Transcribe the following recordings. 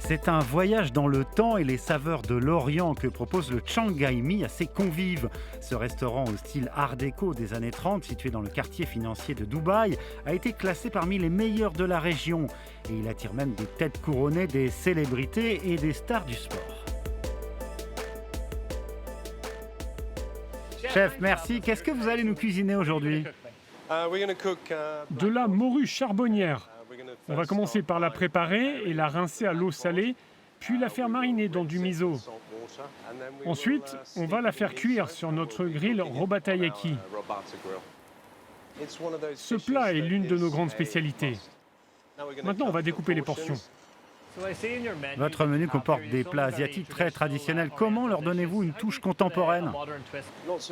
C'est un voyage dans le temps et les saveurs de l'Orient que propose le Shanghai Mi à ses convives. Ce restaurant au style art déco des années 30, situé dans le quartier financier de Dubaï, a été classé parmi les meilleurs de la région. Et il attire même des têtes couronnées, des célébrités et des stars du sport. Chef, merci. Qu'est-ce que vous allez nous cuisiner aujourd'hui ? De la morue charbonnière. On va commencer par la préparer et la rincer à l'eau salée, puis la faire mariner dans du miso. Ensuite, on va la faire cuire sur notre grill Robatayaki. Ce plat est l'une de nos grandes spécialités. Maintenant, on va découper les portions. Votre menu comporte des plats asiatiques très traditionnels. Comment leur donnez-vous une touche contemporaine ?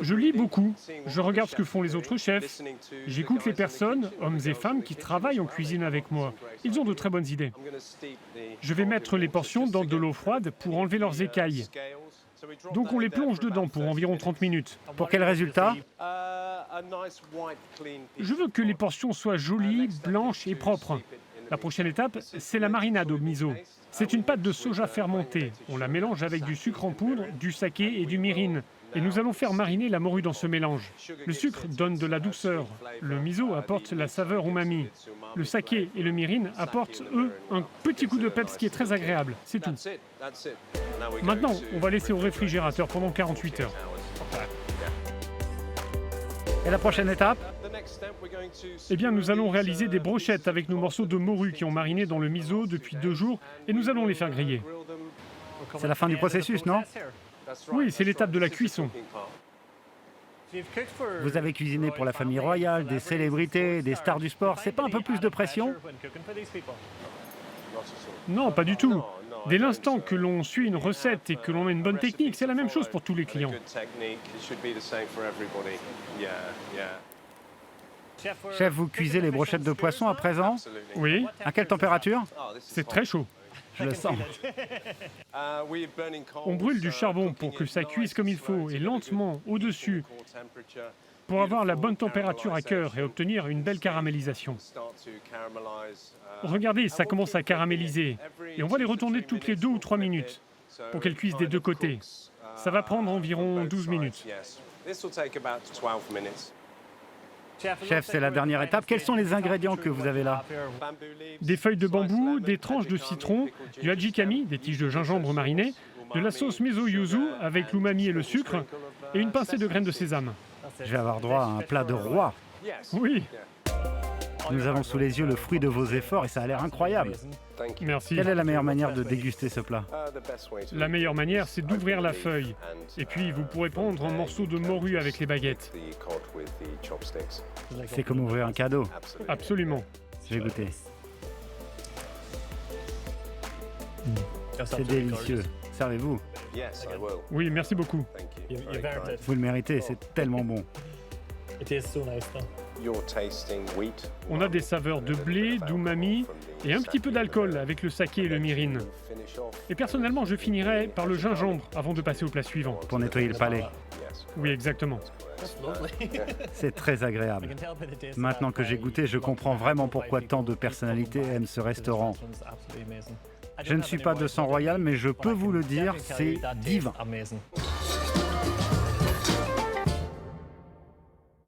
Je lis beaucoup, je regarde ce que font les autres chefs, j'écoute les personnes, hommes et femmes, qui travaillent en cuisine avec moi. Ils ont de très bonnes idées. Je vais mettre les portions dans de l'eau froide pour enlever leurs écailles. Donc on les plonge dedans pour environ 30 minutes. Pour quel résultat ? Je veux que les portions soient jolies, blanches et propres. La prochaine étape, c'est la marinade au miso. C'est une pâte de soja fermentée. On la mélange avec du sucre en poudre, du saké et du mirin. Et nous allons faire mariner la morue dans ce mélange. Le sucre donne de la douceur. Le miso apporte la saveur umami. Le saké et le mirin apportent, eux, un petit coup de peps qui est très agréable. C'est tout. Maintenant, on va laisser au réfrigérateur pendant 48 heures. Et la prochaine étape ? Eh bien, nous allons réaliser des brochettes avec nos morceaux de morue qui ont mariné dans le miso depuis 2 jours et nous allons les faire griller. C'est la fin du processus, non ? Oui, c'est l'étape de la cuisson. Vous avez cuisiné pour la famille royale, des célébrités, des stars du sport. C'est pas un peu plus de pression ? Non, pas du tout. Dès l'instant que l'on suit une recette et que l'on a une bonne technique, c'est la même chose pour tous les clients. Chef, vous cuisez les brochettes de poisson à présent ? Oui, À quelle température ? c'est très chaud. Je le sens. On brûle du charbon pour que ça cuise comme il faut et lentement au-dessus pour avoir la bonne température à cœur et obtenir une belle caramélisation. Regardez, ça commence à caraméliser et on va les retourner toutes les 2 ou 3 minutes pour qu'elles cuisent des 2 côtés. Ça va prendre environ 12 minutes. Chef, c'est la dernière étape. Quels sont les ingrédients que vous avez là ? Des feuilles de bambou, des tranches de citron, du hajikami, des tiges de gingembre marinées, de la sauce miso yuzu avec l'umami et le sucre, et une pincée de graines de sésame. Je vais avoir droit à un plat de roi. Oui, Nous avons sous les yeux le fruit de vos efforts et ça a l'air incroyable. merci. Quelle est la meilleure manière de déguster ce plat ? La meilleure manière, c'est d'ouvrir la feuille. Et puis, vous pourrez prendre un morceau de morue avec les baguettes. C'est comme ouvrir un cadeau. Absolument. Je vais goûter. C'est délicieux. Servez-vous. Oui, merci beaucoup. Vous le méritez, c'est tellement bon. On a des saveurs de blé, d'umami et un petit peu d'alcool avec le saké et le mirin. Et personnellement, je finirai par le gingembre avant de passer au plat suivant. Pour nettoyer le palais. Oui, exactement. C'est très agréable. Maintenant que j'ai goûté, je comprends vraiment pourquoi tant de personnalités aiment ce restaurant. Je ne suis pas de sang royal, mais je peux vous le dire, c'est divin.